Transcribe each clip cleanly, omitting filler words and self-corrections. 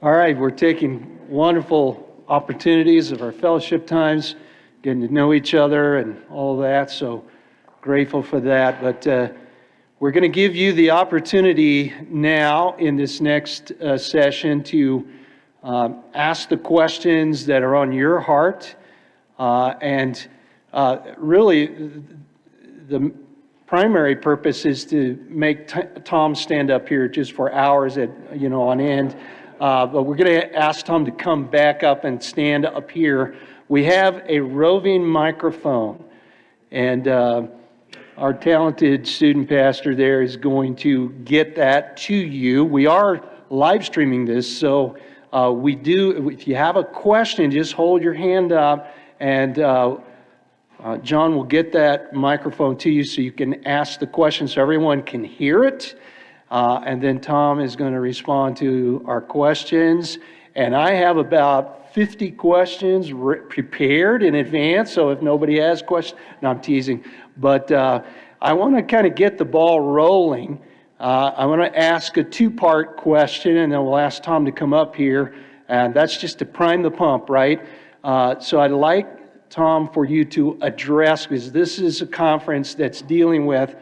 All right, we're taking wonderful opportunities of our fellowship times, getting to know each other and all of that, so grateful for that. But we're going to give you the opportunity now in this next session to ask the questions that are on your heart. Really, the primary purpose is to make Tom stand up here just for hours on end. But we're going to ask Tom to come back up and stand up here. We have a roving microphone, and our talented student pastor there is going to get that to you. We are live streaming this, so if you have a question, just hold your hand up, and John will get that microphone to you so you can ask the question so everyone can hear it. And then Tom is going to respond to our questions. And I have about 50 questions prepared in advance, so if nobody has questions, no, I'm teasing. But I want to kind of get the ball rolling. I want to ask a two-part question, and then we'll ask Tom to come up here. And that's just to prime the pump, right? So I'd like, Tom, for you to address, because this is a conference that's dealing with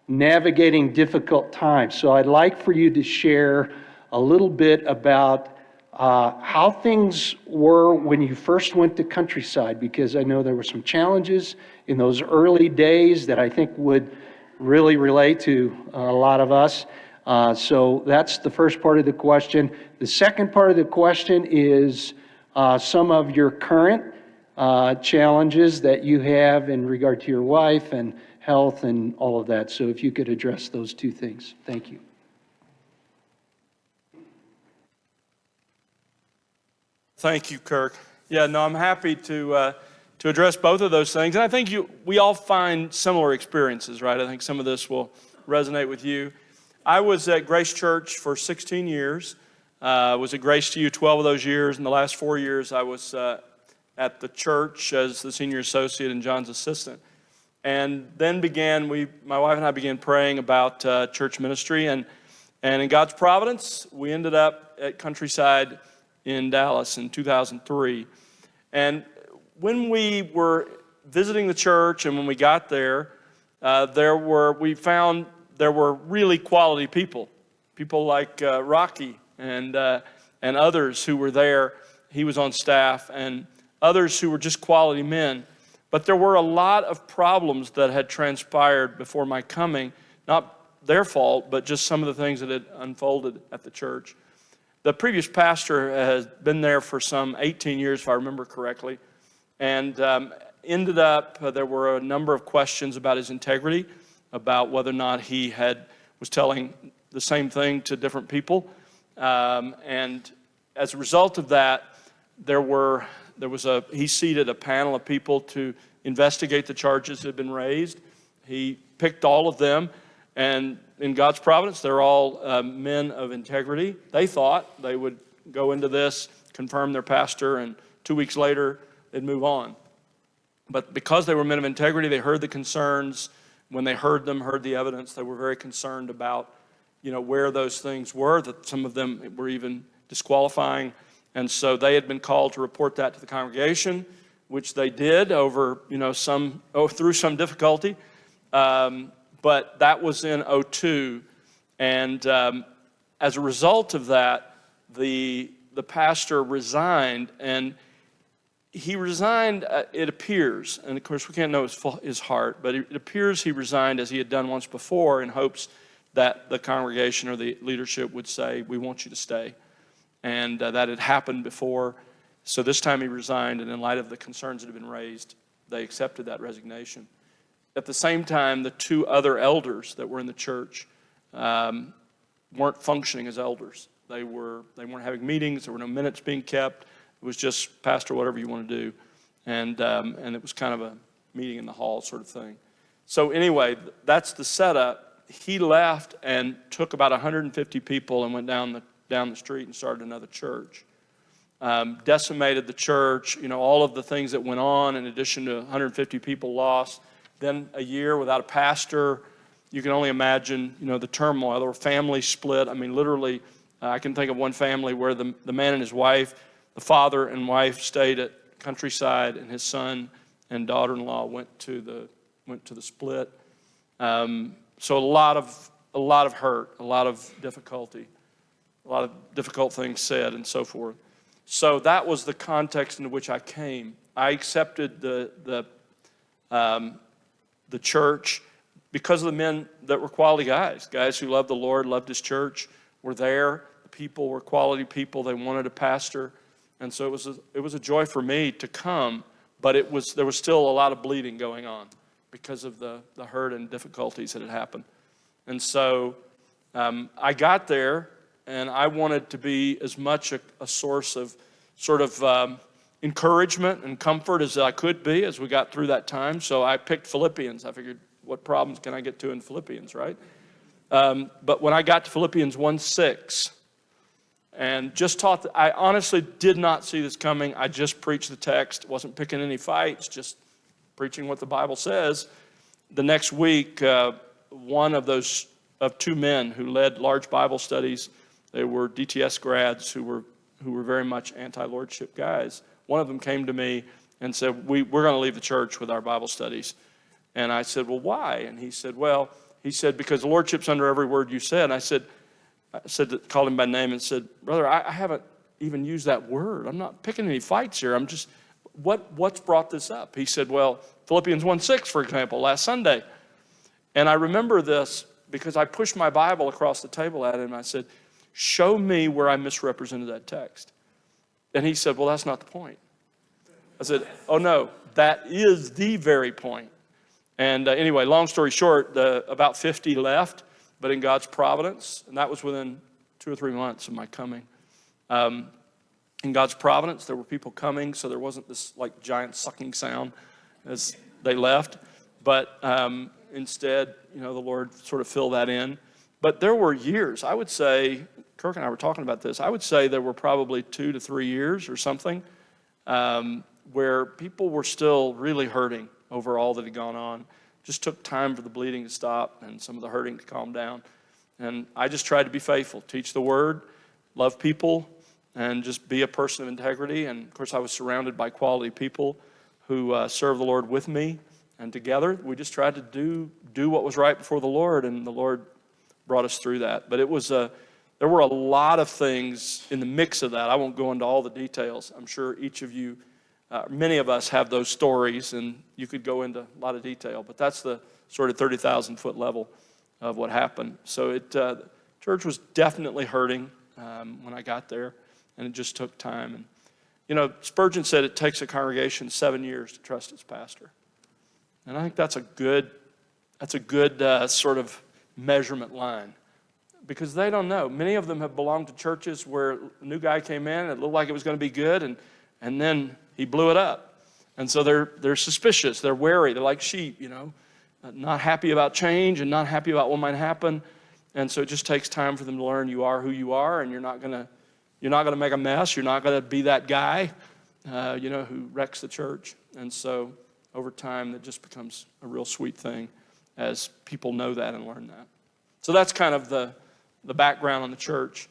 navigating difficult times. So I'd like for you to share a little bit about how things were when you first went to Countryside, because I know there were some challenges in those early days that I think would really relate to a lot of us. So that's the first part of the question. The second part of the question is some of your current challenges that you have in regard to your wife and health and all of that. So if you could address those two things. Thank you. Thank you, Kirk. Yeah, no, I'm happy to address both of those things. And I think we all find similar experiences, right? I think some of this will resonate with you. I was at Grace Church for 16 years. Was at Grace to You 12 of those years. In the last 4 years, I was at the church as the senior associate and John's assistant. And then my wife and I began praying about church ministry. And in God's providence, we ended up at Countryside in Dallas in 2003. And when we were visiting the church and when we got there, we found there were really quality people like Rocky and others who were there. He was on staff, and others who were just quality men. But there were a lot of problems that had transpired before my coming, not their fault, but just some of the things that had unfolded at the church. The previous pastor has been there for some 18 years, if I remember correctly, and ended up, there were a number of questions about his integrity, about whether or not he was telling the same thing to different people. And as a result of that, he seated a panel of people to investigate the charges that had been raised. He picked all of them, and in God's providence, they're all men of integrity. They thought they would go into this, confirm their pastor, and 2 weeks later, they'd move on. But because they were men of integrity, they heard the concerns. When they heard the evidence, they were very concerned about, where those things were, that some of them were even disqualifying. And so they had been called to report that to the congregation, which they did through some difficulty. But that was in 2002. And as a result of that, the pastor resigned. And he resigned, it appears, and of course we can't know his heart, but it appears he resigned as he had done once before in hopes that the congregation or the leadership would say, "We want you to stay." And that had happened before. So this time he resigned, and in light of the concerns that had been raised, they accepted that resignation. At the same time, the two other elders that were in the church weren't functioning as elders. They weren't having meetings. There were no minutes being kept. It was just, "Pastor, whatever you want to do." And it was kind of a meeting in the hall sort of thing. So anyway, that's the setup. He left and took about 150 people and went down the street and started another church. Decimated the church, all of the things that went on in addition to 150 people lost. Then a year without a pastor. You can only imagine, the turmoil. There were families split. I mean, literally I can think of one family where the man and his wife, the father and wife stayed at Countryside, and his son and daughter-in-law went to the split. So a lot of hurt, a lot of difficulty, a lot of difficult things said, and so forth. So that was the context in which I came. I accepted the church because of the men that were quality guys who loved the Lord, loved His church, were there. The people were quality people. They wanted a pastor. And so it was a joy for me to come, but there was still a lot of bleeding going on because of the hurt and difficulties that had happened. And so I got there, and I wanted to be as much a source of sort of encouragement and comfort as I could be as we got through that time. So I picked Philippians. I figured, what problems can I get to in Philippians, right? But when I got to Philippians 1:6, and just taught, I honestly did not see this coming. I just preached the text, wasn't picking any fights, just preaching what the Bible says. The next week, one of two men who led large Bible studies, they were DTS grads who were very much anti-lordship guys. One of them came to me and said, we're going to leave the church with our Bible studies. And I said, well, why? And he said, because the lordship's under every word you said. And I said, called him by name and said, brother, I haven't even used that word. I'm not picking any fights here. I'm just, what's brought this up? He said, well, Philippians 1:6, for example, last Sunday. And I remember this because I pushed my Bible across the table at him and I said, show me where I misrepresented that text. And he said, well, that's not the point. I said, oh no, that is the very point. And anyway, long story short, about 50 left, but in God's providence, and that was within 2 or 3 months of my coming. In God's providence, there were people coming, so there wasn't this like giant sucking sound as they left. But instead, the Lord sort of filled that in. But there were years, I would say, Kirk and I were talking about this, I would say there were probably 2 to 3 years or something where people were still really hurting over all that had gone on. Just took time for the bleeding to stop and some of the hurting to calm down. And I just tried to be faithful, teach the word, love people, and just be a person of integrity. And of course, I was surrounded by quality people who served the Lord with me. And together, we just tried to do what was right before the Lord, and the Lord brought us through that. But there were a lot of things in the mix of that. I won't go into all the details. I'm sure each of you, many of us have those stories, and you could go into a lot of detail. But that's the sort of 30,000-foot level of what happened. So the church was definitely hurting when I got there, and it just took time. And Spurgeon said it takes a congregation 7 years to trust its pastor. And I think that's a good sort of measurement line, because they don't know. Many of them have belonged to churches where a new guy came in and it looked like it was going to be good, and then he blew it up. And so they're suspicious, they're wary, they're like sheep, not happy about change and not happy about what might happen. And so it just takes time for them to learn you are who you are, and you're not gonna make a mess, you're not gonna be that guy who wrecks the church. And so over time, that just becomes a real sweet thing as people know that and learn that. So that's kind of the background on the church.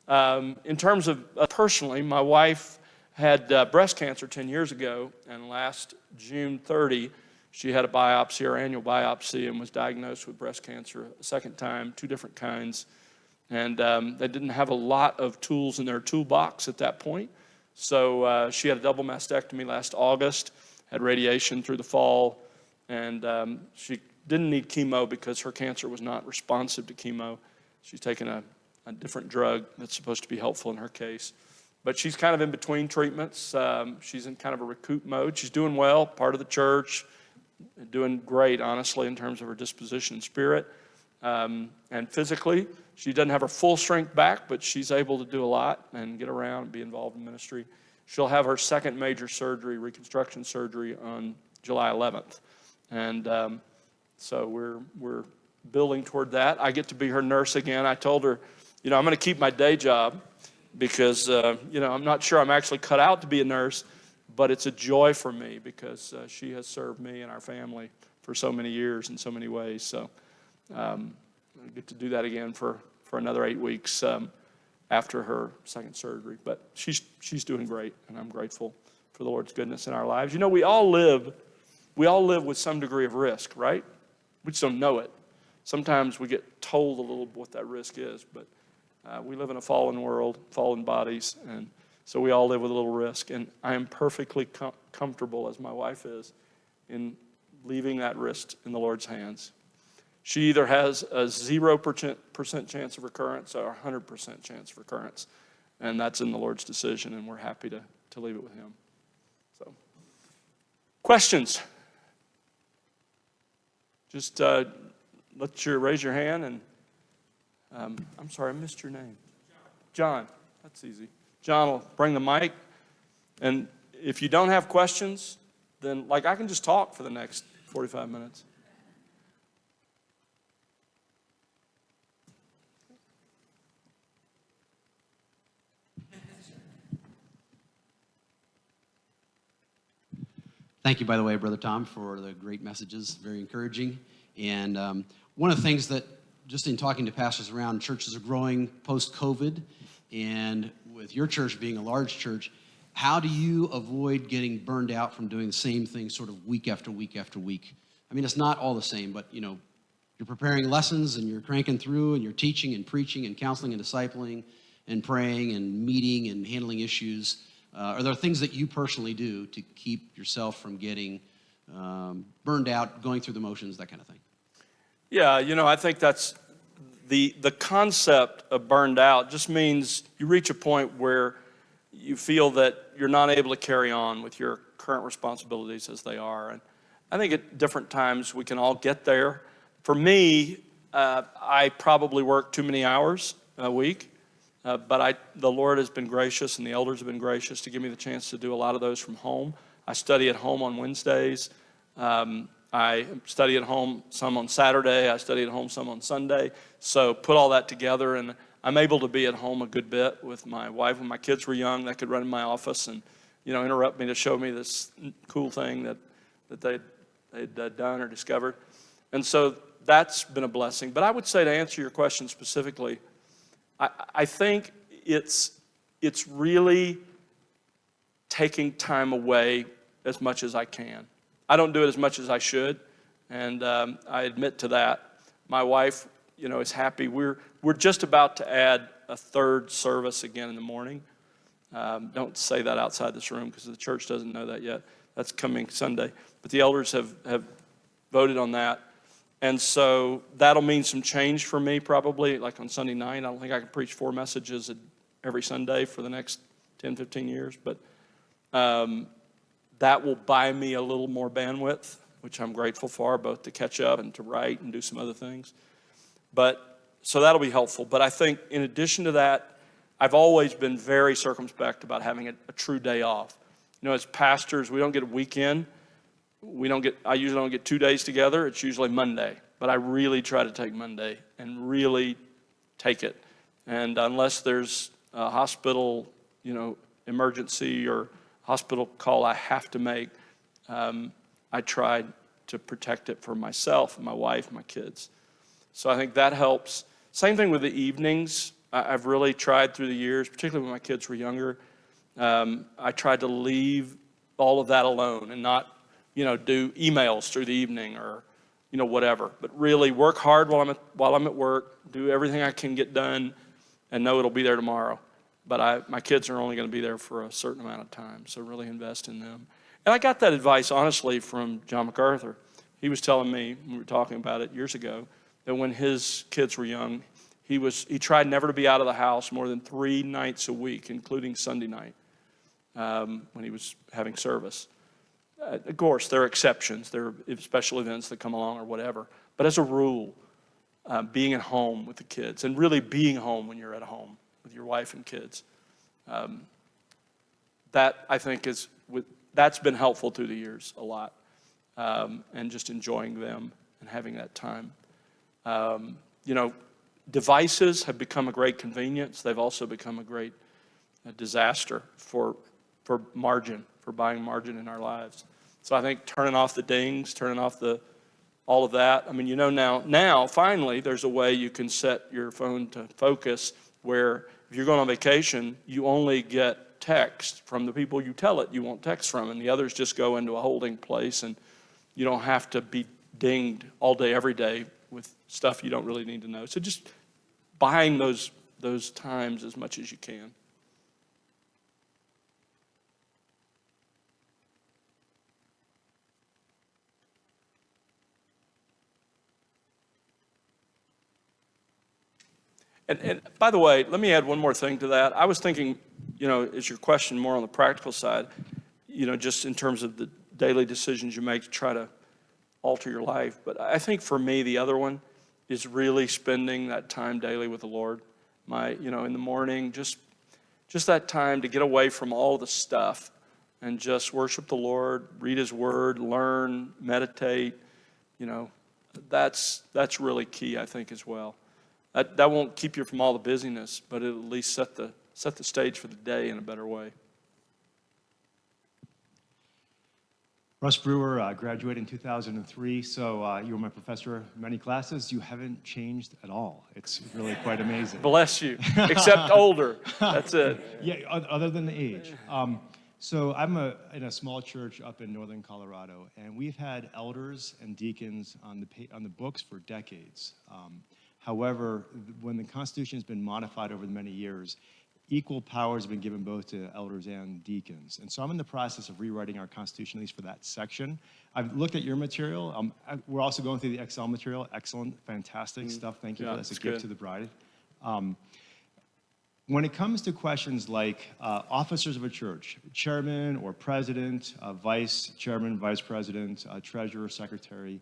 In terms of personally, my wife had breast cancer 10 years ago, and last June 30, she had a biopsy, her annual biopsy, and was diagnosed with breast cancer a second time, 2 different kinds. And they didn't have a lot of tools in their toolbox at that point. So she had a double mastectomy last August, had radiation through the fall, and she didn't need chemo because her cancer was not responsive to chemo. She's taken a different drug that's supposed to be helpful in her case. But she's kind of in between treatments. She's in kind of a recoup mode. She's doing well, part of the church, doing great, honestly, in terms of her disposition and spirit. And physically, she doesn't have her full strength back, but she's able to do a lot and get around and be involved in ministry. She'll have her second major surgery, reconstruction surgery, on July 11th. And so we're building toward that. I get to be her nurse again. I told her, I'm going to keep my day job because, I'm not sure I'm actually cut out to be a nurse, but it's a joy for me because she has served me and our family for so many years in so many ways. So I get to do that again for another 8 weeks. after her second surgery. But she's doing great, and I'm grateful for the Lord's goodness in our lives. You know, we all live with some degree of risk, right? We just don't know it. Sometimes we get told a little what that risk is, but we live in a fallen world, fallen bodies, and so we all live with a little risk. And I am perfectly comfortable, as my wife is, in leaving that risk in the Lord's hands. She either has a 0% chance of recurrence or a 100% chance of recurrence, and that's in the Lord's decision, and we're happy to leave it with Him. So, questions? Just raise your hand, and I'm sorry, I missed your name. John. That's easy. John will bring the mic, and if you don't have questions, then I can just talk for the next 45 minutes. Thank you, by the way, Brother Tom, for the great messages, very encouraging. And one of the things that, just in talking to pastors around, churches are growing post-COVID, and with your church being a large church, how do you avoid getting burned out from doing the same thing sort of week after week after week? I mean, it's not all the same, but, you're preparing lessons, and you're cranking through, and you're teaching and preaching and counseling and discipling and praying and meeting and handling issues. Are there things that you personally do to keep yourself from getting burned out, going through the motions, that kind of thing? Yeah, I think that's the concept of burned out just means you reach a point where you feel that you're not able to carry on with your current responsibilities as they are. And I think at different times we can all get there. For me, I probably work too many hours a week. But the Lord has been gracious, and the elders have been gracious to give me the chance to do a lot of those from home. I study at home on Wednesdays. I study at home some on Saturday. I study at home some on Sunday. So put all that together, and I'm able to be at home a good bit with my wife. When my kids were young, they could run in my office and interrupt me to show me this cool thing that they'd done or discovered. And so that's been a blessing. But I would say, to answer your question specifically, I think it's really taking time away as much as I can. I don't do it as much as I should, and I admit to that. My wife, is happy. We're just about to add a third service again in the morning. Don't say that outside this room because the church doesn't know that yet. That's coming Sunday. But the elders have voted on that. And so that'll mean some change for me probably, like on Sunday night. I don't think I can preach 4 messages every Sunday for the next 10, 15 years. But that will buy me a little more bandwidth, which I'm grateful for, both to catch up and to write and do some other things. So that'll be helpful. But I think in addition to that, I've always been very circumspect about having a true day off. As pastors, we don't get a weekend. I usually don't get 2 days together. It's usually Monday, but I really try to take Monday and really take it. And unless there's a hospital, emergency or hospital call I have to make, I try to protect it for myself, my wife, my kids. So I think that helps. Same thing with the evenings. I've really tried through the years, particularly when my kids were younger. I tried to leave all of that alone and not do emails through the evening or, whatever. But really work hard while I'm at work, do everything I can get done, and know it'll be there tomorrow. But my kids are only going to be there for a certain amount of time, so really invest in them. And I got that advice, honestly, from John MacArthur. He was telling me, when we were talking about it years ago, that when his kids were young, he tried never to be out of the house more than 3 nights a week, including Sunday night, when he was having service. Of course, there are exceptions. There are special events that come along or whatever. But as a rule, being at home with the kids and really being home when you're at home with your wife and kids, that I think that's been helpful through the years a lot, and just enjoying them and having that time. Devices have become a great convenience. They've also become a great disaster for margin, for buying margin in our lives. So I think turning off the dings, turning off all of that. I mean, now finally there's a way you can set your phone to focus where If you're going on vacation, you only get text from the people you tell it you want text from, and the others just go into a holding place, and you don't have to be dinged all day, every day with stuff you don't really need to know. So just buying those times as much as you can. And by the way, let me add one more thing to that. I was thinking, is your question more on the practical side, just in terms of the daily decisions you make to try to alter your life. But I think for me, the other one is really spending that time daily with the Lord. In the morning, just that time to get away from all the stuff and just worship the Lord, read His Word, learn, meditate. That's really key, I think, as well. That won't keep you from all the busyness, but it'll at least set the stage for the day in a better way. Russ Brewer graduated in 2003, so you were my professor in many classes. You haven't changed at all. It's really quite amazing. Bless you. Except older. That's it. Yeah, other than the age. So I'm in a small church up in northern Colorado, and we've had elders and deacons on the books for decades. However, when the Constitution has been modified over the many years, equal powers have been given both to elders and deacons. And so I'm in the process of rewriting our Constitution, at least for that section. I've looked at your material. We're also going through the Excel material. Excellent, fantastic stuff. Thank you for that. It's a gift to the bride. When it comes to questions like officers of a church, chairman or president, vice chairman, vice president, treasurer, secretary,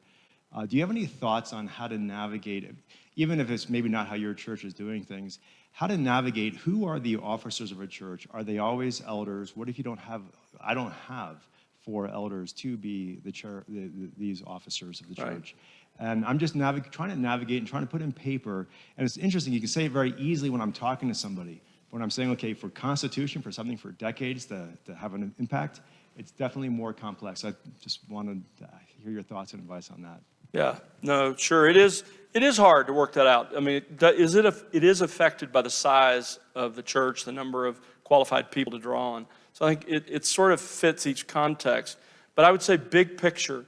do you have any thoughts on how to navigate it? Even if it's maybe not how your church is doing things, how to navigate who are the officers of a church? Are they always elders? What if you don't have, I don't have 4 elders to be the chair, these officers of the church? Right. And I'm just trying to navigate and trying to put in paper. And it's interesting, you can say it very easily when I'm talking to somebody. When I'm saying, okay, for Constitution, for something for decades to have an impact, it's definitely more complex. I just wanted to hear your thoughts and advice on that. Yeah, no, sure. It is hard to work that out. I mean, it is affected by the size of the church, the number of qualified people to draw on. So I think it sort of fits each context. But I would say big picture,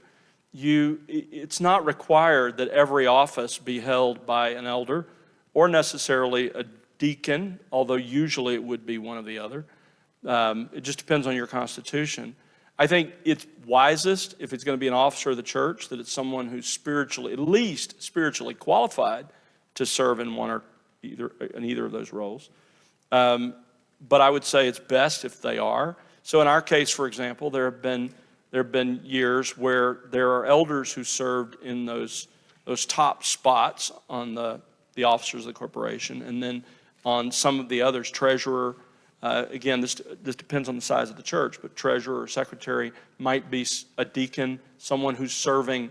it's not required that every office be held by an elder or necessarily a deacon, although usually it would be one or the other. It just depends on your constitution. I think it's wisest, if it's going to be an officer of the church, that it's someone who's at least spiritually qualified to serve in either of those roles. But I would say it's best if they are. So in our case, for example, there have been years where there are elders who served in those top spots on the officers of the corporation, and then on some of the others, treasurer. Again, this depends on the size of the church, but treasurer or secretary might be a deacon, someone who's serving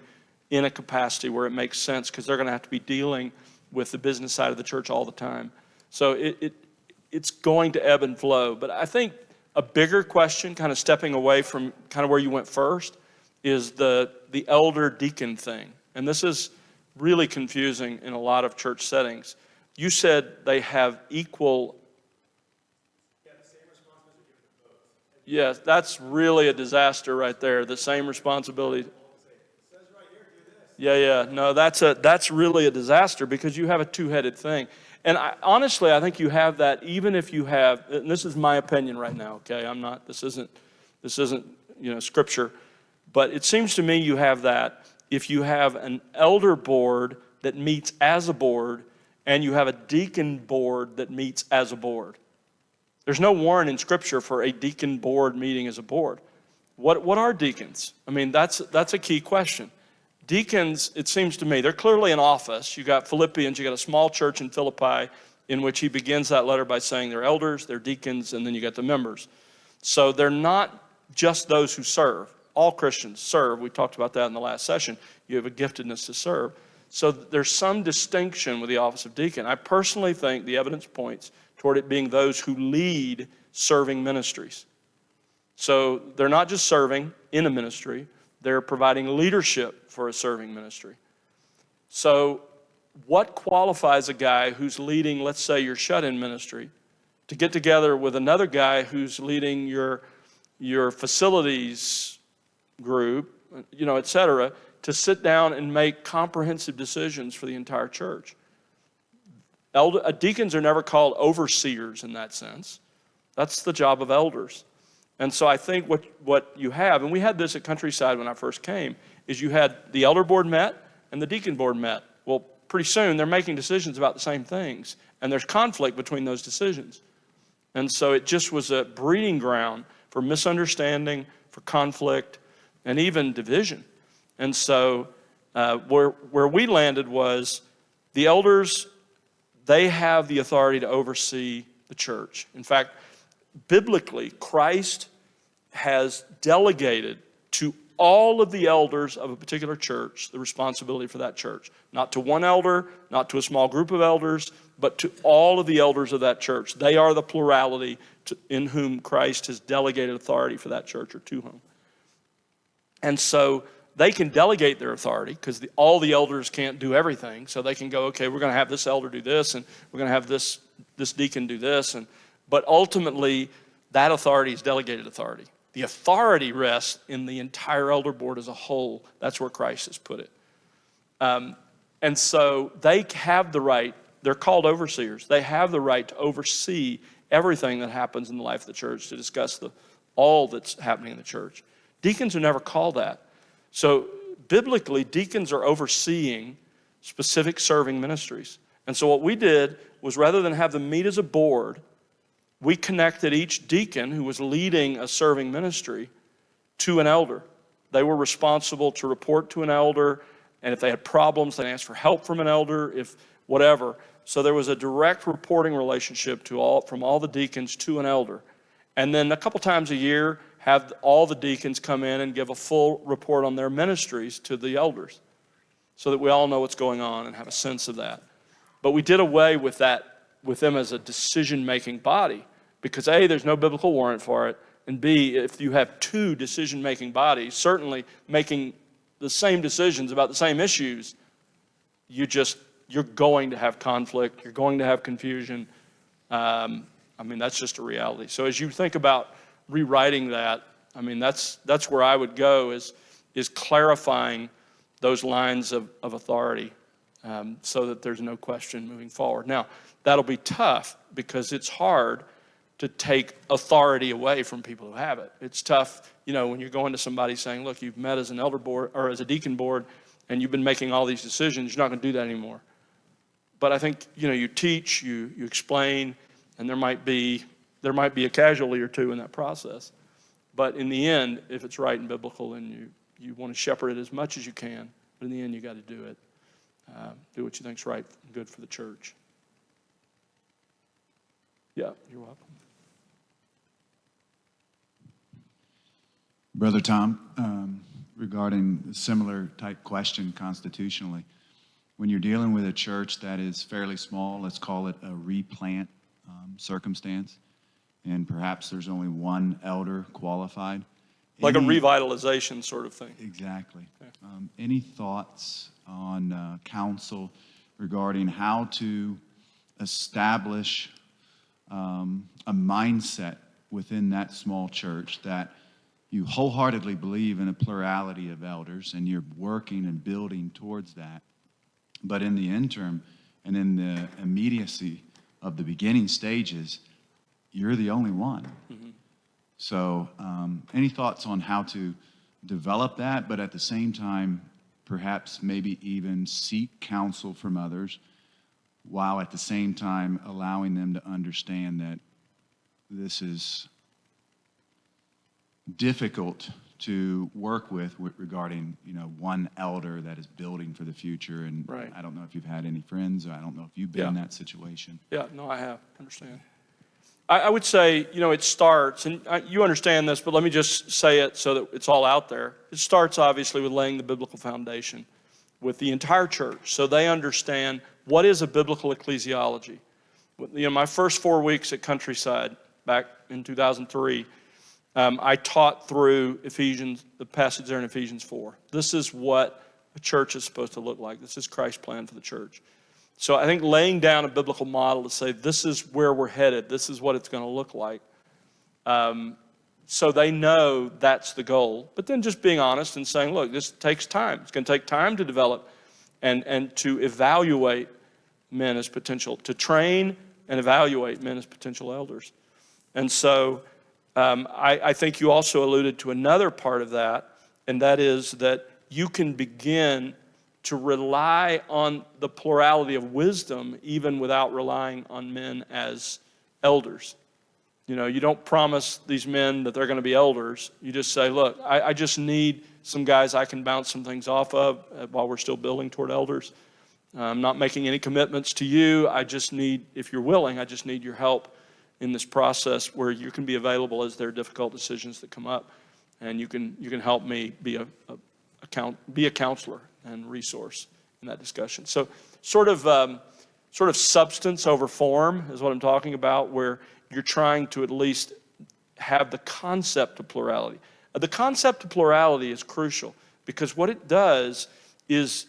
in a capacity where it makes sense because they're going to have to be dealing with the business side of the church all the time. So it's going to ebb and flow. But I think a bigger question, kind of stepping away from kind of where you went first, is the elder deacon thing. And this is really confusing in a lot of church settings. You said they have equal. Yes, that's really a disaster right there. The same responsibility. Yeah. No, that's really a disaster because you have a two-headed thing. And honestly, I think you have that even if you have, and this is my opinion right now, okay? This isn't scripture, but it seems to me you have that if you have an elder board that meets as a board and you have a deacon board that meets as a board. There's no warrant in Scripture for a deacon board meeting as a board. What are deacons? I mean, that's a key question. Deacons, it seems to me, they're clearly an office. You got Philippians, you got a small church in Philippi in which he begins that letter by saying they're elders, they're deacons, and then you got the members. So they're not just those who serve. All Christians serve. We talked about that in the last session. You have a giftedness to serve. So there's some distinction with the office of deacon. I personally think the evidence points toward it being those who lead serving ministries. So they're not just serving in a ministry, they're providing leadership for a serving ministry. So what qualifies a guy who's leading, let's say, your shut-in ministry, to get together with another guy who's leading your facilities group, et cetera, to sit down and make comprehensive decisions for the entire church. Deacons are never called overseers in that sense. That's the job of elders. And so I think what you have, and we had this at Countryside when I first came, is you had the elder board met and the deacon board met. Well, pretty soon they're making decisions about the same things, and there's conflict between those decisions. And so it just was a breeding ground for misunderstanding, for conflict, and even division. And so where we landed was the elders, they have the authority to oversee the church. In fact, biblically, Christ has delegated to all of the elders of a particular church the responsibility for that church. Not to one elder, not to a small group of elders, but to all of the elders of that church. They are the plurality in whom Christ has delegated authority for that church, or to whom. And so they can delegate their authority because all the elders can't do everything. So they can go, okay, we're going to have this elder do this, and we're going to have this deacon do this. But ultimately, that authority is delegated authority. The authority rests in the entire elder board as a whole. That's where Christ has put it. And so they have the right, they're called overseers. They have the right to oversee everything that happens in the life of the church, to discuss all that's happening in the church. Deacons are never called that. So biblically, deacons are overseeing specific serving ministries. And so what we did was, rather than have them meet as a board, we connected each deacon who was leading a serving ministry to an elder. They were responsible to report to an elder, and if they had problems, they asked for help from an elder, if whatever. So there was a direct reporting relationship from all the deacons to an elder. And then a couple times a year, have all the deacons come in and give a full report on their ministries to the elders, so that we all know what's going on and have a sense of that. But we did away with that, with them as a decision-making body, because A, there's no biblical warrant for it, and B, if you have two decision-making bodies, certainly making the same decisions about the same issues, you're going to have conflict, you're going to have confusion. That's just a reality. So as you think about rewriting that, that's where I would go, is clarifying those lines of authority, so that there's no question moving forward. Now, that'll be tough because it's hard to take authority away from people who have it. It's tough, when you're going to somebody saying, look, you've met as an elder board or as a deacon board and you've been making all these decisions, you're not going to do that anymore. But I think, you teach, you explain, and there might be a casualty or two in that process. But in the end, if it's right and biblical, and you want to shepherd it as much as you can, but in the end, you got to do it. Do what you think's right and good for the church. Yeah, you're welcome. Brother Tom, regarding a similar type question constitutionally, when you're dealing with a church that is fairly small, let's call it a replant circumstance, and perhaps there's only one elder qualified. Like a revitalization sort of thing. Exactly. Okay. Any thoughts on council regarding how to establish a mindset within that small church that you wholeheartedly believe in a plurality of elders and you're working and building towards that, but in the interim and in the immediacy of the beginning stages, you're the only one. Mm-hmm. So any thoughts on how to develop that, but at the same time, perhaps maybe even seek counsel from others, while at the same time allowing them to understand that this is difficult to work with regarding, one elder that is building for the future. And right. I don't know if you've had any friends, or I don't know if you've been in that situation. Yeah, no, I have. Understand. I would say, it starts, and you understand this, but let me just say it so that it's all out there. It starts, obviously, with laying the biblical foundation with the entire church, so they understand what is a biblical ecclesiology. My first 4 weeks at Countryside back in 2003, I taught through Ephesians, the passage there in Ephesians 4. This is what a church is supposed to look like. This is Christ's plan for the church. So I think laying down a biblical model to say, this is where we're headed, this is what it's going to look like, so they know that's the goal. But then just being honest and saying, look, this takes time. It's going to take time to develop and to evaluate men as potential, to train and evaluate men as potential elders. And so I think you also alluded to another part of that, and that is that you can begin to rely on the plurality of wisdom even without relying on men as elders. You know, you don't promise these men that they're going to be elders. You just say, look, I just need some guys I can bounce some things off of while we're still building toward elders. I'm not making any commitments to you. I just need, if you're willing, I just need your help in this process where you can be available as there are difficult decisions that come up, and you can help me be a counselor and resource in that discussion. So sort of substance over form is what I'm talking about, where you're trying to at least have the concept of plurality. The concept of plurality is crucial because what it does is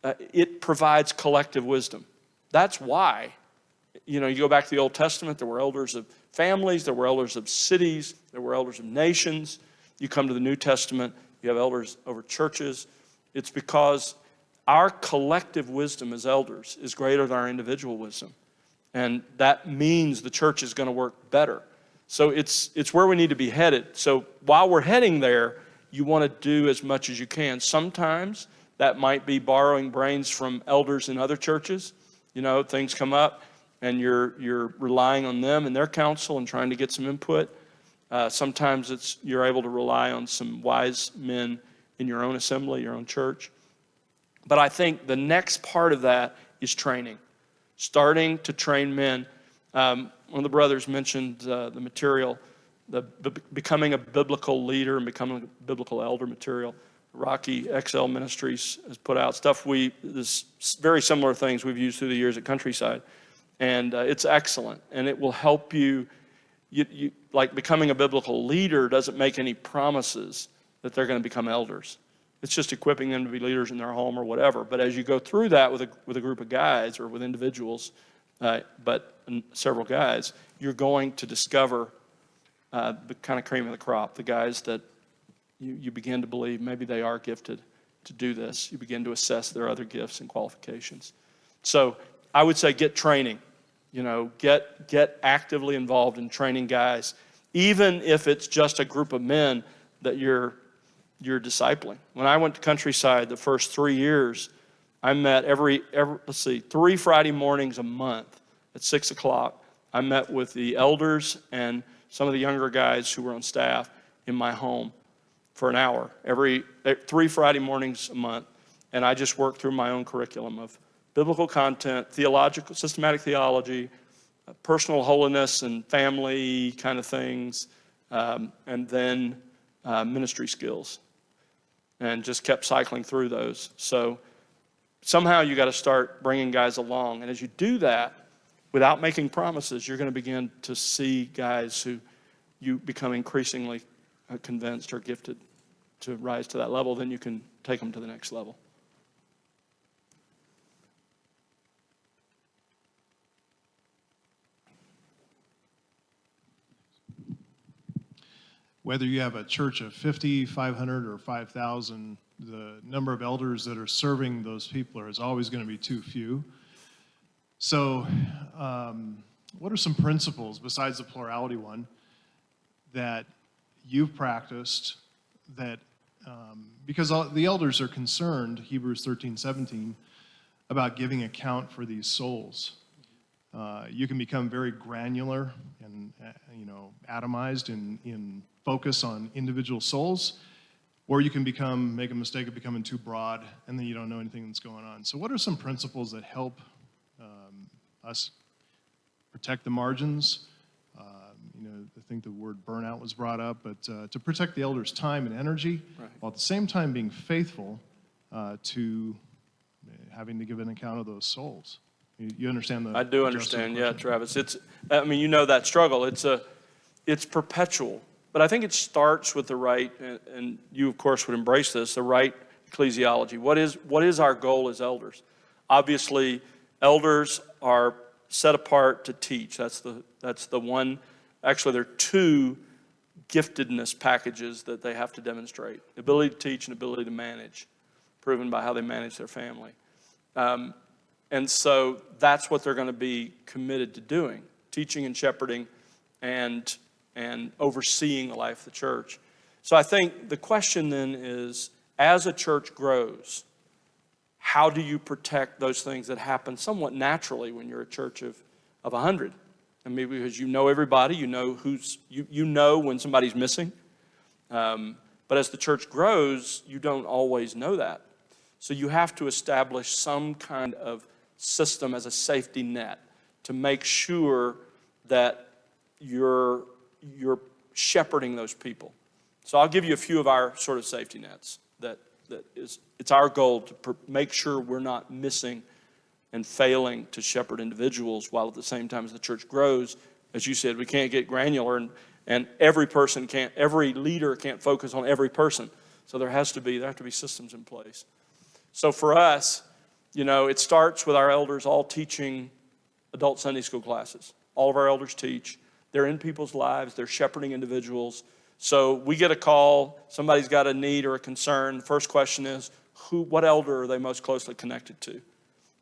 it provides collective wisdom. That's why, you know, you go back to the Old Testament, there were elders of families, there were elders of cities, there were elders of nations. You come to the New Testament, you have elders over churches. It's because our collective wisdom as elders is greater than our individual wisdom. And that means the church is going to work better. So it's where we need to be headed. So while we're heading there, you want to do as much as you can. Sometimes that might be borrowing brains from elders in other churches. You know, things come up and you're relying on them and their counsel and trying to get some input. Sometimes you're able to rely on some wise men in your own assembly, your own church. But I think the next part of that is training. Starting to train men. One of the brothers mentioned the material, the becoming a biblical leader and becoming a biblical elder material. Rocky XL Ministries has put out stuff. There's very similar things we've used through the years at Countryside, and it's excellent. And it will help you. Like becoming a biblical leader doesn't make any promises that they're going to become elders. It's just equipping them to be leaders in their home or whatever. But as you go through that with a group of guys or with individuals, but several guys, you're going to discover the kind of cream of the crop, the guys that you begin to believe maybe they are gifted to do this. You begin to assess their other gifts and qualifications. So I would say get training. You know, get actively involved in training guys, even if it's just a group of men that you're discipling. When I went to Countryside the first 3 years, I met every 3 Friday mornings a month at 6 o'clock. I met with the elders and some of the younger guys who were on staff in my home for an hour, 3 Friday mornings a month. And I just worked through my own curriculum of biblical content, theological, systematic theology, personal holiness and family kind of things, and then ministry skills. And just kept cycling through those. So somehow you got to start bringing guys along. And as you do that, without making promises, you're going to begin to see guys who you become increasingly convinced are gifted to rise to that level. Then you can take them to the next level. Whether you have a church of 50, 500, or 5,000, the number of elders that are serving those people is always going to be too few. So what are some principles, besides the plurality one, that you've practiced that, because the elders are concerned, Hebrews 13:17, about giving account for these souls. You can become very granular and, atomized in focus on individual souls, or you can make a mistake of becoming too broad, and then you don't know anything that's going on. So what are some principles that help us protect the margins? I think the word burnout was brought up, but to protect the elders' time and energy, Right. while at the same time being faithful to having to give an account of those souls. You understand the? I do understand, yeah, Travis. You know that struggle. It's perpetual. But I think it starts with the right, and you, of course, would embrace this, the right ecclesiology. What is our goal as elders? Obviously, Elders are set apart to teach. That's the one. Actually, there are two giftedness packages that they have to demonstrate: ability to teach and ability to manage, proven by how they manage their family. And so that's what they're going to be committed to doing: teaching and shepherding and overseeing the life of the church. So I think the question then is, as a church grows, how do you protect those things that happen somewhat naturally when you're a church of 100? And maybe because you know everybody, you know you know when somebody's missing. But as the church grows, you don't always know that. So you have to establish some kind of system as a safety net to make sure that you're shepherding those people. So I'll give you a few of our sort of safety nets it's our goal to make sure we're not missing and failing to shepherd individuals, while at the same time as the church grows. As you said, we can't get granular, and every leader can't focus on every person. So there have to be systems in place. So for us, it starts with our elders all teaching adult Sunday school classes. All of our elders teach. They're in people's lives. They're shepherding individuals. So we get a call, somebody's got a need or a concern. The first question is, what elder are they most closely connected to?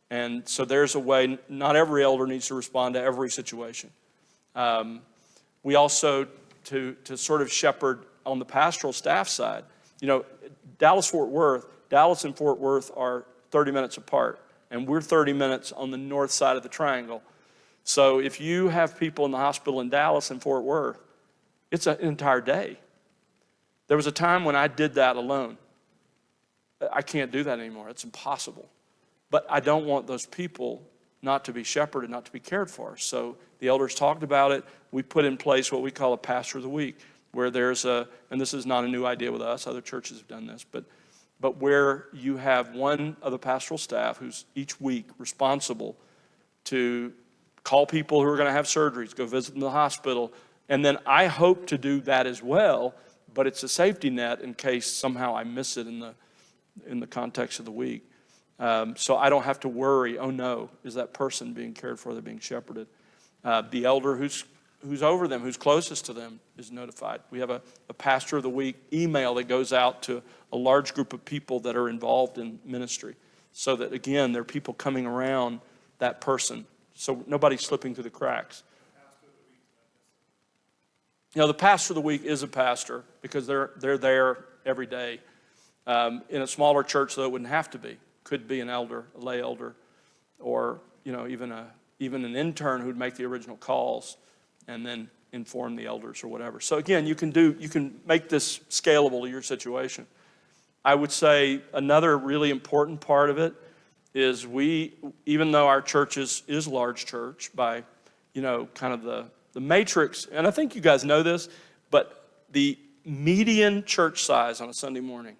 And so there's a way. Not every elder needs to respond to every situation. We also, to sort of shepherd on the pastoral staff side, Dallas and Fort Worth are 30 minutes apart, and we're 30 minutes on the north side of the triangle. So if you have people in the hospital in Dallas and Fort Worth, it's an entire day. There was a time when I did that alone. I can't do that anymore. It's impossible. But I don't want those people not to be shepherded, not to be cared for. So the elders talked about it. We put in place what we call a pastor of the week, where there's and this is not a new idea with us, other churches have done this, but where you have one of the pastoral staff who's each week responsible to call people who are going to have surgeries, go visit them in the hospital. And then I hope to do that as well, but it's a safety net in case somehow I miss it in the context of the week. So I don't have to worry, oh no, is that person being cared for, they're being shepherded. The elder who's over them, who's closest to them, is notified. We have a pastor of the week email that goes out to a large group of people that are involved in ministry, so that, again, there are people coming around that person, so nobody's slipping through the cracks. The pastor of the week is a pastor because they're there every day. In a smaller church, though, it wouldn't have to be. Could be an elder, a lay elder, or even an intern who'd make the original calls and then inform the elders or whatever. So again, you can make this scalable to your situation. I would say another really important part of it is even though our church is a large church by kind of the matrix, and I think you guys know this, but the median church size on a Sunday morning,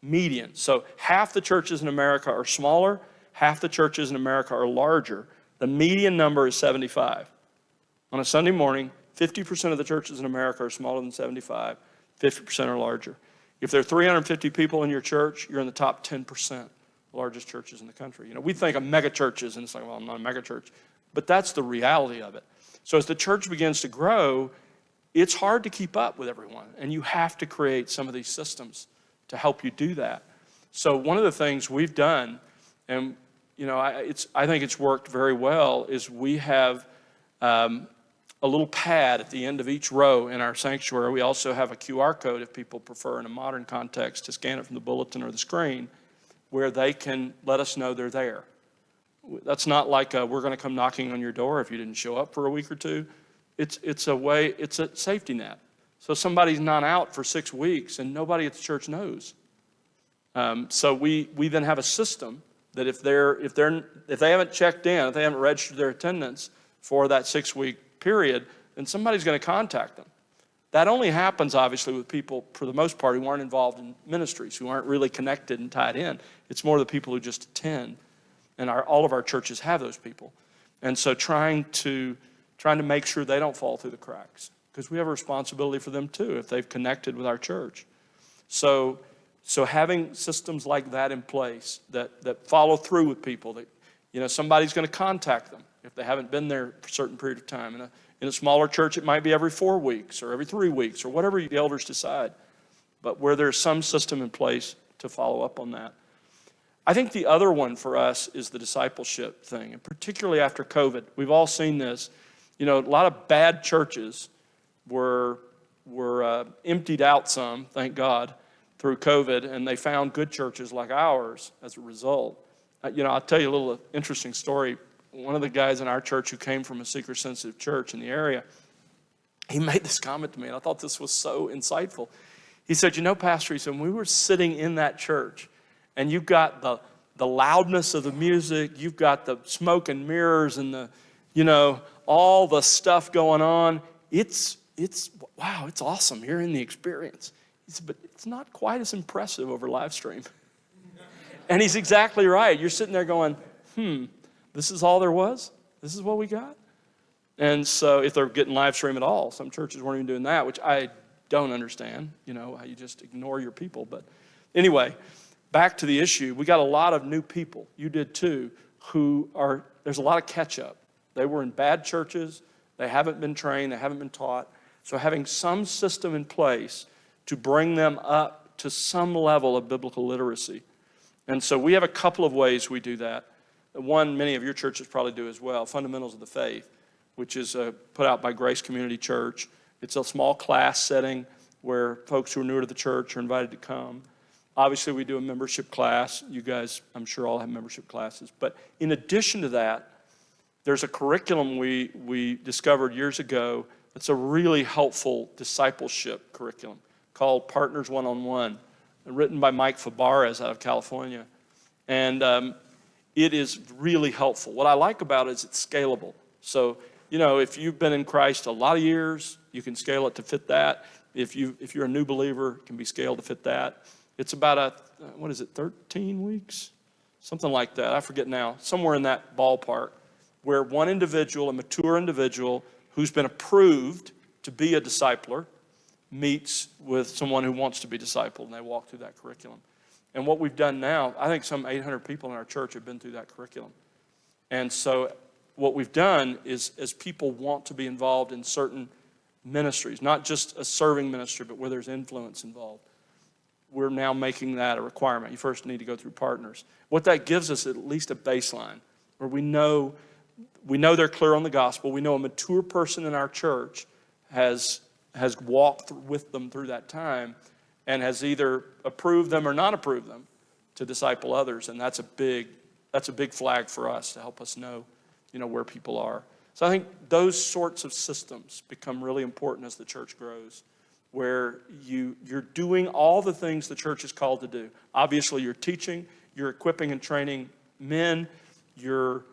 median. So half the churches in America are smaller, half the churches in America are larger. The median number is 75. On a Sunday morning, 50% of the churches in America are smaller than 75, 50% are larger. If there are 350 people in your church, you're in the top 10%, largest churches in the country. We think of mega churches, and it's like, well, I'm not a mega church. But that's the reality of it. So as the church begins to grow, it's hard to keep up with everyone, and you have to create some of these systems to help you do that. So one of the things we've done, and I think it's worked very well, is we have a little pad at the end of each row in our sanctuary. We also have a QR code, if people prefer in a modern context, to scan it from the bulletin or the screen, where they can let us know they're there. That's not like we're going to come knocking on your door if you didn't show up for a week or two. It's a safety net. So somebody's not out for 6 weeks and nobody at the church knows. So we then have a system that if they haven't checked in, if they haven't registered their attendance for that 6-week period, then somebody's going to contact them. That only happens, obviously, with people, for the most part, who aren't involved in ministries, who aren't really connected and tied in. It's more the people who just attend. And all of our churches have those people. And so trying to make sure they don't fall through the cracks, because we have a responsibility for them too if they've connected with our church. So having systems like that in place that follow through with people, that Somebody's going to contact them if they haven't been there for a certain period of time. In a smaller church, it might be every 4 weeks or every 3 weeks or whatever the elders decide. But where there's some system in place to follow up on that. I think the other one for us is the discipleship thing, and particularly after COVID. We've all seen this. A lot of bad churches were emptied out some, thank God, through COVID, and they found good churches like ours as a result. I'll tell you a little interesting story. One of the guys in our church who came from a seeker-sensitive church in the area, he made this comment to me, and I thought this was so insightful. He said, Pastor, he said, when we were sitting in that church, and you've got the loudness of the music, you've got the smoke and mirrors and all the stuff going on, it's wow, it's awesome. You're in the experience. He said, but it's not quite as impressive over live stream. And he's exactly right. You're sitting there going, this is all there was? This is what we got? And so if they're getting live stream at all, some churches weren't even doing that, which I don't understand, how you just ignore your people. But anyway, back to the issue. We got a lot of new people, you did too, there's a lot of catch up. They were in bad churches. They haven't been trained. They haven't been taught. So having some system in place to bring them up to some level of biblical literacy. And so we have a couple of ways we do that. One, many of your churches probably do as well, Fundamentals of the Faith, which is put out by Grace Community Church. It's a small class setting where folks who are newer to the church are invited to come. Obviously, we do a membership class. You guys, I'm sure, all have membership classes. But in addition to that, there's a curriculum we discovered years ago that's a really helpful discipleship curriculum called Partners One-on-One, written by Mike Fabarez out of California. And it is really helpful. What I like about it is it's scalable. So, if you've been in Christ a lot of years, you can scale it to fit that. If you're a new believer, it can be scaled to fit that. It's about 13 weeks? Something like that. I forget now. Somewhere in that ballpark, where one individual, a mature individual who's been approved to be a discipler, meets with someone who wants to be discipled, and they walk through that curriculum. And what we've done now, I think some 800 people in our church have been through that curriculum. And so what we've done is, as people want to be involved in certain ministries, not just a serving ministry, but where there's influence involved, we're now making that a requirement. You first need to go through partners. What that gives us at least a baseline where we know they're clear on the gospel. We know a mature person in our church has walked with them through that time and has either approved them or not approved them to disciple others. And that's a big flag for us to help us know, where people are. So I think those sorts of systems become really important as the church grows, where you're doing all the things the church is called to do. Obviously, you're teaching, you're equipping and training men, you're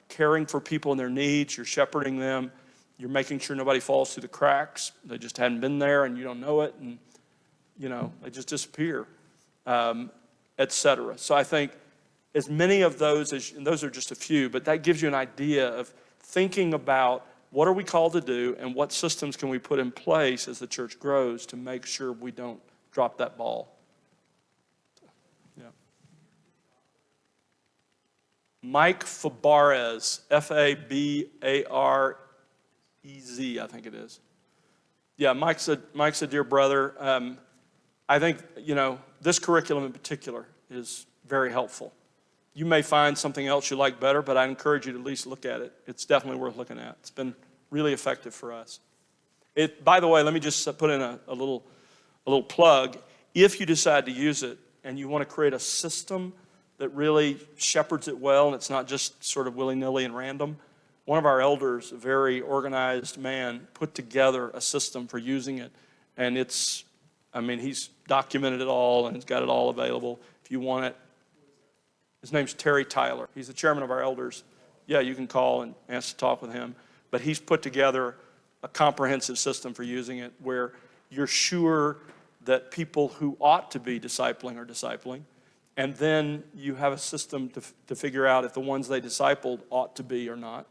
caring for people and their needs, you're shepherding them, you're making sure nobody falls through the cracks. They just hadn't been there and you don't know it, and they just disappear, etc. So I think as many of those, and those are just a few, but that gives you an idea of thinking about what are we called to do and what systems can we put in place as the church grows to make sure we don't drop that ball. Yeah. Mike Fabarez, Fabarez, I think it is. Yeah, Mike's a dear brother. I think, this curriculum in particular is very helpful. You may find something else you like better, but I encourage you to at least look at it. It's definitely worth looking at. It's been really effective for us. By the way, let me just put in a little plug. If you decide to use it and you want to create a system that really shepherds it well and it's not just sort of willy-nilly and random, one of our elders, a very organized man, put together a system for using it. And he's documented it all and he's got it all available if you want it. His name's Terry Tyler. He's the chairman of our elders. Yeah, you can call and ask to talk with him. But he's put together a comprehensive system for using it where you're sure that people who ought to be discipling are discipling. And then you have a system to figure out if the ones they discipled ought to be or not.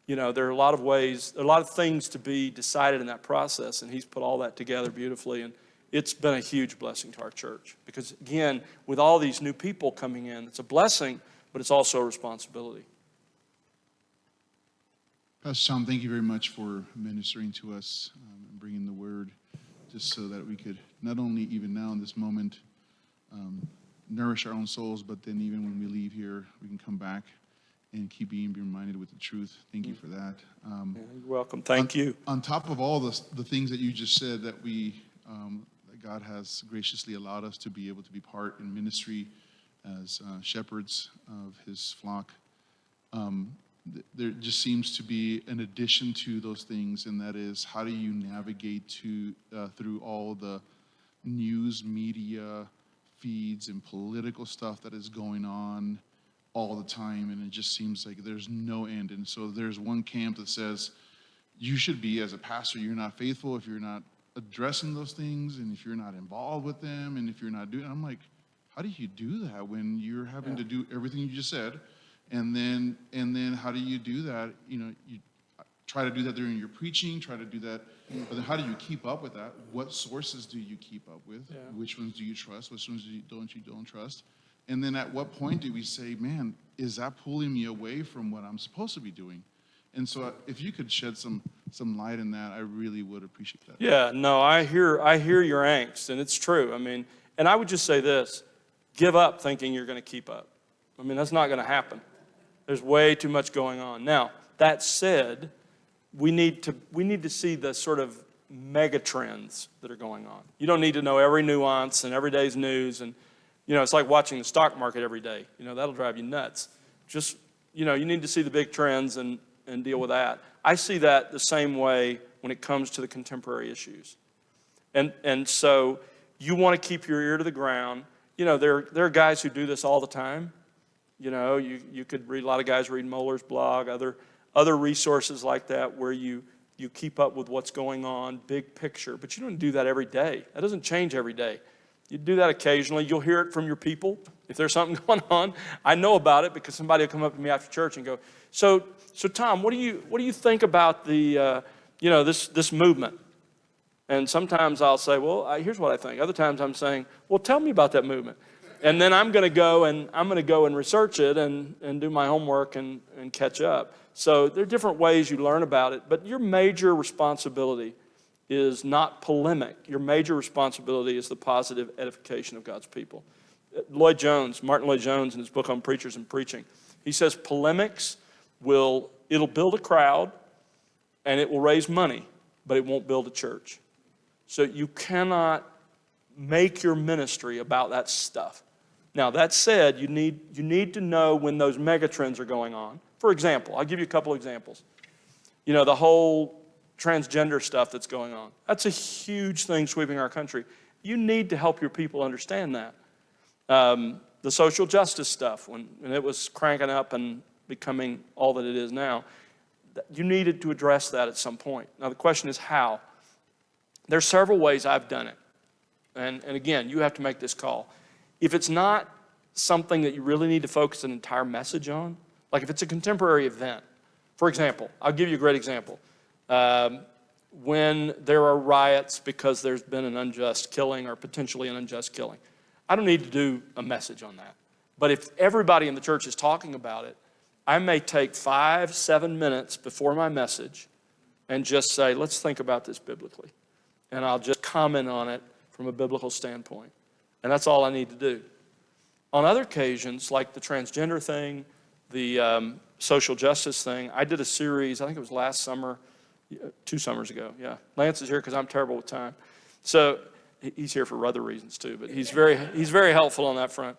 There are a lot of ways, a lot of things to be decided in that process, and he's put all that together beautifully. And it's been a huge blessing to our church because, again, with all these new people coming in, it's a blessing, but it's also a responsibility. Pastor Tom, thank you very much for ministering to us and bringing the word, just so that we could not only even now in this moment nourish our own souls, but then even when we leave here, we can come back and keep being reminded with the truth. Thank you for that. You're welcome. Thank you. On top of all the things that you just said, that that God has graciously allowed us to be able to be part in ministry as shepherds of his flock, there just seems to be an addition to those things, and that is, how do you navigate through all the news media feeds and political stuff that is going on all the time, and it just seems like there's no end. And so there's one camp that says, you should be, as a pastor, you're not faithful if you're not addressing those things, and if you're not involved with them, and if you're not doing, I'm like, how do you do that when you're having to do everything you just said? And then how do you do that? You try to do that during your preaching, try to do that, but then how do you keep up with that? What sources do you keep up with? Yeah. Which ones do you trust? Which ones you don't trust? And then at what point do we say, man, is that pulling me away from what I'm supposed to be doing? And so if you could shed some light in that, I really would appreciate that. Yeah, no, I hear your angst, and it's true. I mean, and I would just say this: give up thinking you're going to keep up. I mean, that's not going to happen. There's way too much going on. Now, that said, we need to see the sort of mega trends that are going on. You don't need to know every nuance and every day's news, and it's like watching the stock market every day. That'll drive you nuts. Just you need to see the big trends and deal with that. I see that the same way when it comes to the contemporary issues. And so you want to keep your ear to the ground. There are guys who do this all the time. You could read, a lot of guys read Mohler's blog, other resources like that, where you keep up with what's going on, big picture. But you don't do that every day. That doesn't change every day. You do that occasionally. You'll hear it from your people. If there's something going on, I know about it because somebody will come up to me after church and go, so Tom, what do you think about the this movement? And sometimes I'll say, well, here's what I think. Other times I'm saying, well, tell me about that movement. And then I'm going to go and research it and do my homework and catch up. So there are different ways you learn about it, but your major responsibility is not polemic. Your major responsibility is the positive edification of God's people. Martin Lloyd Jones, in his book on preachers and preaching, he says polemics it'll build a crowd and it will raise money, but it won't build a church. So you cannot make your ministry about that stuff. Now, that said, you need to know when those mega trends are going on. For example, I'll give you a couple examples. The whole transgender stuff that's going on. That's a huge thing sweeping our country. You need to help your people understand that. The social justice stuff, when it was cranking up and becoming all that it is now, you needed to address that at some point. Now, the question is how. There's several ways I've done it. And again, you have to make this call. If it's not something that you really need to focus an entire message on, like if it's a contemporary event, for example, I'll give you a great example. When there are riots because there's been an unjust killing or potentially an unjust killing, I don't need to do a message on that. But if everybody in the church is talking about it, I may take 5-7 minutes before my message and just say, let's think about this biblically. And I'll just comment on it from a biblical standpoint. And that's all I need to do. On other occasions, like the transgender thing, the social justice thing, I did a series, I think it was last summer, 2 summers ago, yeah. Lance is here because I'm terrible with time. So he's here for other reasons too, but he's very helpful on that front.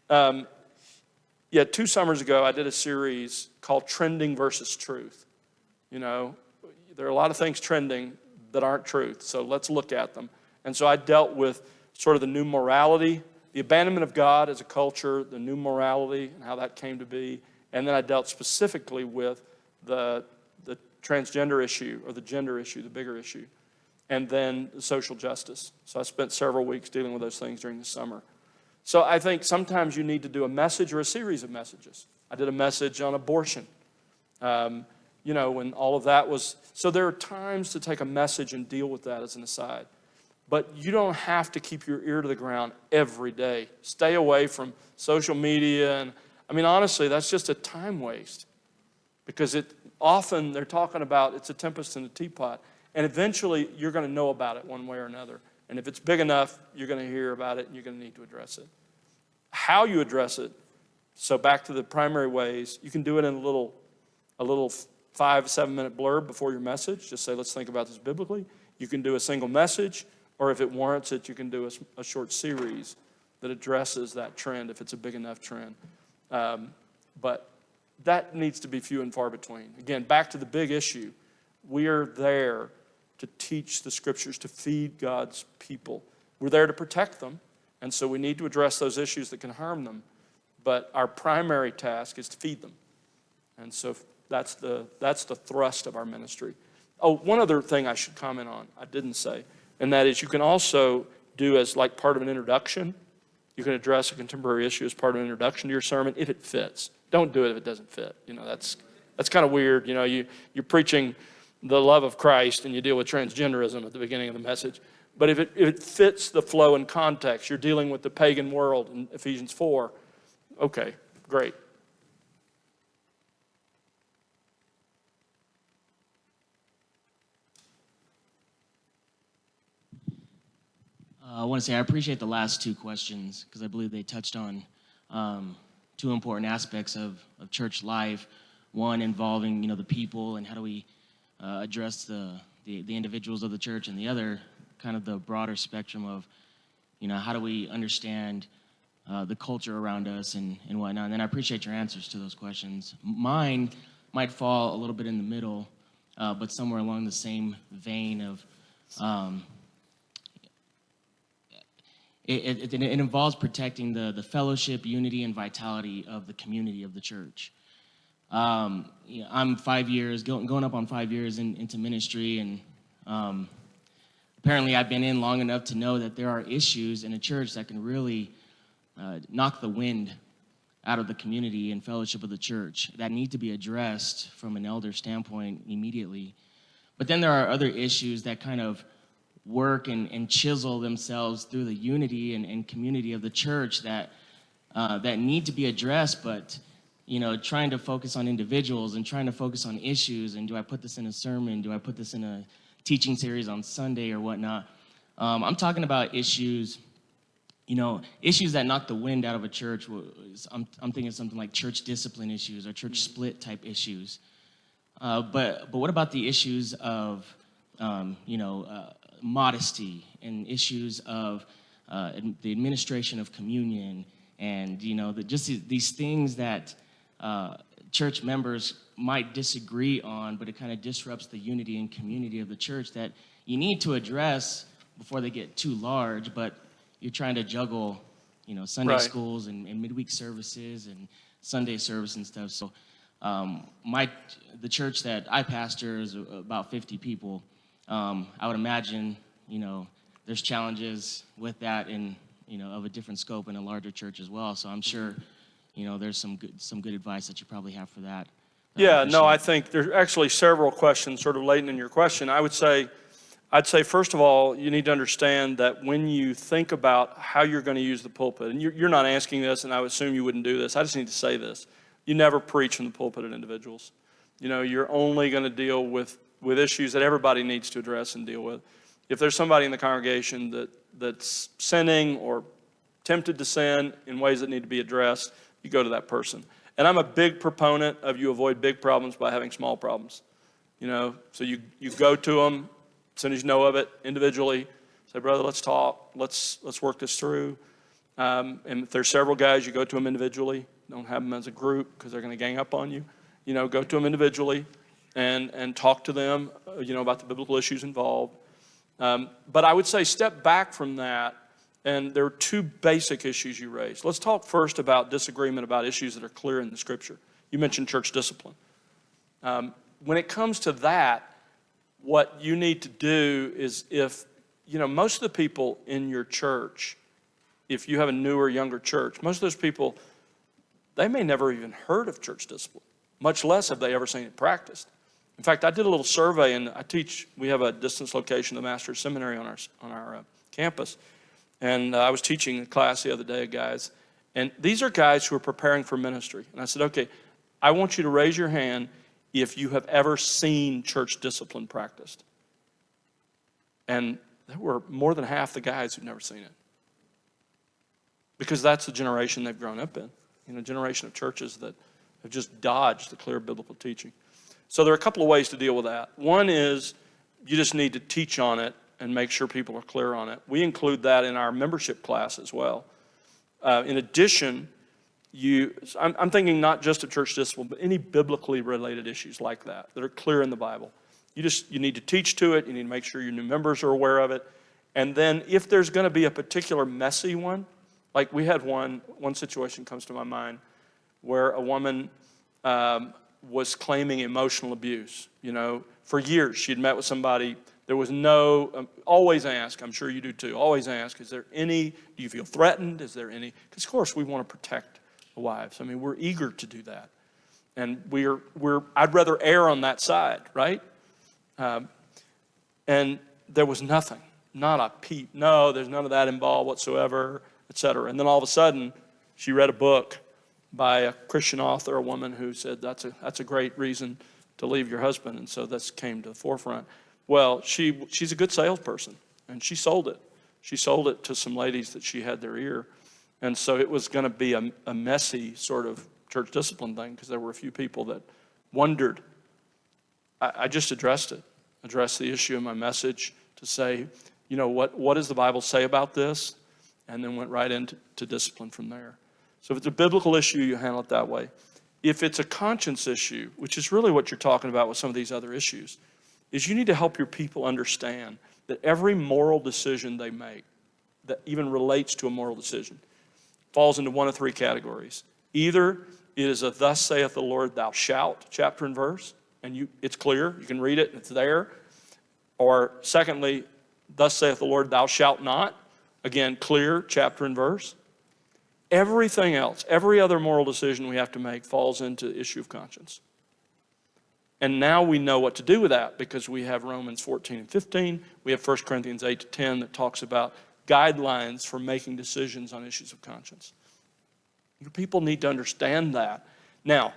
2 summers ago, I did a series called Trending versus Truth. There are a lot of things trending that aren't truth, so let's look at them. And so I dealt with sort of the new morality, the abandonment of God as a culture, the new morality and how that came to be. And then I dealt specifically with the transgender issue or the gender issue, the bigger issue, and then the social justice. So I spent several weeks dealing with those things during the summer. So I think sometimes you need to do a message or a series of messages. I did a message on abortion, when all of that was. So there are times to take a message and deal with that as an aside. But you don't have to keep your ear to the ground every day. Stay away from social media. And I mean, honestly, that's just a time waste, because often they're talking about it's a tempest in a teapot, and eventually you're going to know about it one way or another. And if it's big enough, you're going to hear about it and you're going to need to address it. How you address it, so back to the primary ways, you can do it in a little 5-7 minute blurb before your message. Just say, let's think about this biblically. You can do a single message, or if it warrants it, you can do a short series that addresses that trend if it's a big enough trend. But that needs to be few and far between. Again, back to the big issue. We are there to teach the scriptures, to feed God's people. We're there to protect them, and so we need to address those issues that can harm them. But our primary task is to feed them. And so that's the thrust of our ministry. Oh, one other thing I should comment on, I didn't say, and that is you can also do as like part of an introduction. You can address a contemporary issue as part of an introduction to your sermon if it fits. Don't do it if it doesn't fit. That's kind of weird. You're preaching the love of Christ and you deal with transgenderism at the beginning of the message. But if it fits the flow and context, you're dealing with the pagan world in Ephesians 4, okay, great. I want to say I appreciate the last two questions because I believe they touched on two important aspects of church life. One involving the people and how do we address the individuals of the church, and the other kind of the broader spectrum of how do we understand the culture around us and whatnot. And then I appreciate your answers to those questions. Mine might fall a little bit in the middle, but somewhere along the same vein of it involves protecting the fellowship, unity, and vitality of the community of the church. I'm 5 years, going up on 5 years into ministry, and apparently I've been in long enough to know that there are issues in a church that can really knock the wind out of the community and fellowship of the church that need to be addressed from an elder standpoint immediately. But then there are other issues that kind of work and chisel themselves through the unity and community of the church that need to be addressed, but trying to focus on individuals and trying to focus on issues, and do I put this in a sermon? Do I put this in a teaching series on Sunday or whatnot? I'm talking about issues, issues that knock the wind out of a church. I'm thinking something like church discipline issues or church split type issues. But what about the issues of, modesty and issues of the administration of communion and, just these things that church members might disagree on, but it kind of disrupts the unity and community of the church that you need to address before they get too large, but you're trying to juggle, Sunday Right. schools and midweek services and Sunday service and stuff. So the church that I pastor is about 50 people. I would imagine, there's challenges with that and, of a different scope in a larger church as well. So I'm sure, there's some good advice that you probably have for that. Yeah, no, I appreciate. think there's actually several questions sort of latent in your question. I'd say, first of all, you need to understand that when you think about how you're going to use the pulpit, and you're not asking this, and I would assume you wouldn't do this. I just need to say this. You never preach from the pulpit at individuals. You're only going to deal with issues that everybody needs to address and deal with. If there's somebody in the congregation that's sinning or tempted to sin in ways that need to be addressed, you go to that person. And I'm a big proponent of you avoid big problems by having small problems. So you go to them as soon as you know of it individually. Say, brother, let's talk. Let's work this through. And if there's several guys, you go to them individually. Don't have them as a group because they're going to gang up on you. Go to them individually and talk to them, about the biblical issues involved. But I would say step back from that, and there are two basic issues you raised. Let's talk first about disagreement about issues that are clear in the Scripture. You mentioned church discipline. When it comes to that, what you need to do is if, most of the people in your church, if you have a newer, younger church, most of those people, they may never even heard of church discipline, much less have they ever seen it practiced. In fact, I did a little survey, and we have a distance location of the Master's Seminary on our campus, and I was teaching a class the other day, guys, And these are guys who are preparing for ministry. And I said, okay, I want you to raise your hand if you have ever seen church discipline practiced. And there were more than half the guys who've never seen it. Because that's the generation they've grown up in. A generation of churches that have just dodged the clear biblical teaching. So there are a couple of ways to deal with that. One is you just need to teach on it and make sure people are clear on it. We include that in our membership class as well. In addition, I'm thinking not just of church discipline, but any biblically related issues like that are clear in the Bible. You need to teach to it. You need to make sure your new members are aware of it. And then if there's going to be a particular messy one, like we had one situation comes to my mind where a woman was claiming emotional abuse. For years she'd met with somebody. There was always ask, I'm sure you do too, always ask, do you feel threatened? Is there any, because of course we want to protect the wives. I mean, we're eager to do that. And I'd rather err on that side, right? And there was nothing, not a peep. No, there's none of that involved whatsoever, etc. And then all of a sudden, she read a book by a Christian author, a woman who said, that's a great reason to leave your husband. And so this came to the forefront. Well, she's a good salesperson, and she sold it. She sold it to some ladies that she had their ear. And so it was going to be a messy sort of church discipline thing because there were a few people that wondered. I just addressed the issue in my message to say, what does the Bible say about this? And then went right into discipline from there. So if it's a biblical issue, you handle it that way. If it's a conscience issue, which is really what you're talking about with some of these other issues, is you need to help your people understand that every moral decision they make that even relates to a moral decision falls into one of three categories. Either it is a thus saith the Lord, thou shalt, chapter and verse, and it's clear, you can read it, it's there. Or secondly, thus saith the Lord, thou shalt not, again, clear, chapter and verse. Everything else, every other moral decision we have to make falls into the issue of conscience. And now we know what to do with that because we have Romans 14 and 15. We have 1 Corinthians 8 to 10 that talks about guidelines for making decisions on issues of conscience. Your people need to understand that. Now,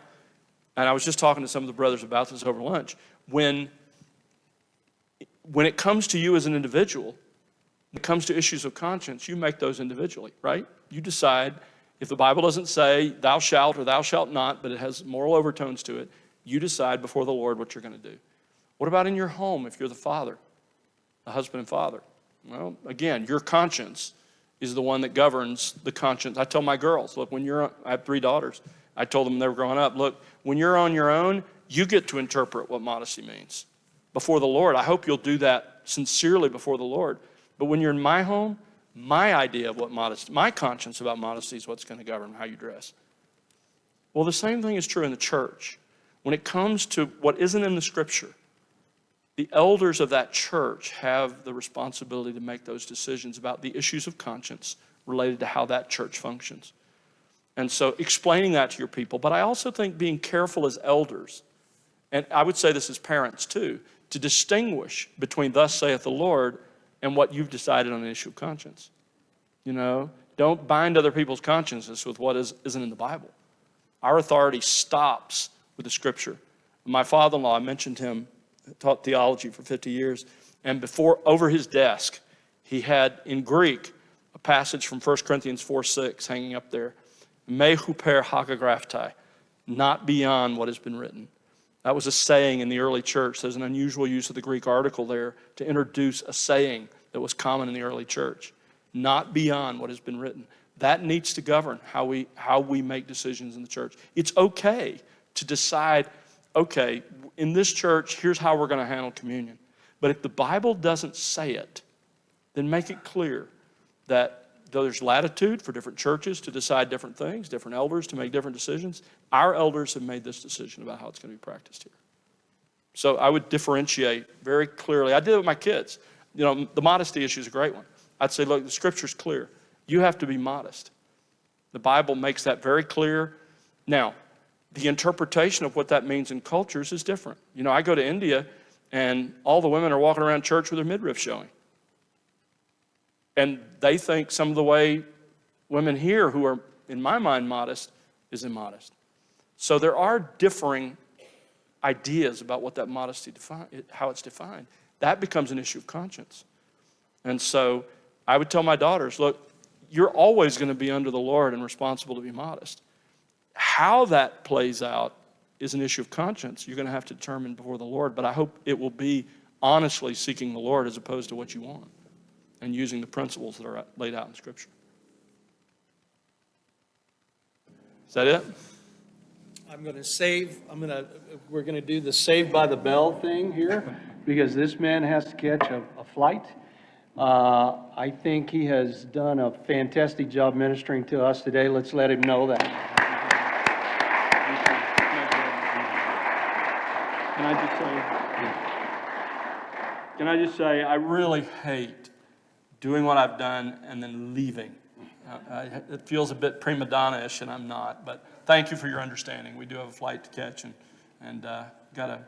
and I was just talking to some of the brothers about this over lunch, when it comes to you as an individual, when it comes to issues of conscience, you make those individually, right? You decide if the Bible doesn't say thou shalt or thou shalt not, but it has moral overtones to it, you decide before the Lord what you're going to do. What about in your home if you're the father, the husband and father? Well, again, your conscience is the one that governs the conscience. I tell my girls, look, I have 3 daughters. I told them when they were growing up, look, when you're on your own, you get to interpret what modesty means. Before the Lord, I hope you'll do that sincerely before the Lord. But when you're in my home, my idea of what modesty, my conscience about modesty is what's going to govern how you dress. Well, the same thing is true in the church. When it comes to what isn't in the Scripture, the elders of that church have the responsibility to make those decisions about the issues of conscience related to how that church functions. And so explaining that to your people, but I also think being careful as elders, and I would say this as parents too, to distinguish between thus saith the Lord and what you've decided on an issue of conscience. Don't bind other people's consciences with what isn't in the Bible. Our authority stops with the Scripture. My father-in-law, I mentioned him, taught theology for 50 years, and over his desk, he had in Greek a passage from 1 Corinthians 4:6 hanging up there. Me huper hagagraptai, not beyond what has been written. That was a saying in the early church. There's an unusual use of the Greek article there to introduce a saying that was common in the early church. Not beyond what has been written. That needs to govern how we make decisions in the church. It's okay to decide, okay, in this church, here's how we're going to handle communion. But if the Bible doesn't say it, then make it clear that though there's latitude for different churches to decide different things, different elders to make different decisions, our elders have made this decision about how it's going to be practiced here. So I would differentiate very clearly. I did it with my kids. The modesty issue is a great one. I'd say, look, the Scripture's clear. You have to be modest. The Bible makes that very clear. Now, the interpretation of what that means in cultures is different. I go to India, and all the women are walking around church with their midriff showing. And they think some of the way women here who are in my mind, modest is immodest. So there are differing ideas about what that modesty how it's defined. That becomes an issue of conscience. And so I would tell my daughters, look, you're always going to be under the Lord and responsible to be modest. How that plays out is an issue of conscience. You're going to have to determine before the Lord, but I hope it will be honestly seeking the Lord as opposed to what you want and using the principles that are laid out in Scripture. Is that it? We're going to do the Saved by the Bell thing here because this man has to catch a flight. I think he has done a fantastic job ministering to us today. Let's let him know that. Can I just say, I really hate doing what I've done and then leaving. It feels a bit prima donna-ish, and I'm not. But thank you for your understanding. We do have a flight to catch, and got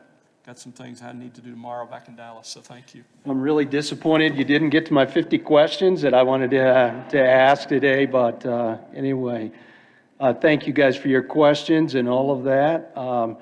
some things I need to do tomorrow back in Dallas. So thank you. I'm really disappointed you didn't get to my 50 questions that I wanted to ask today, but anyway, thank you guys for your questions and all of that.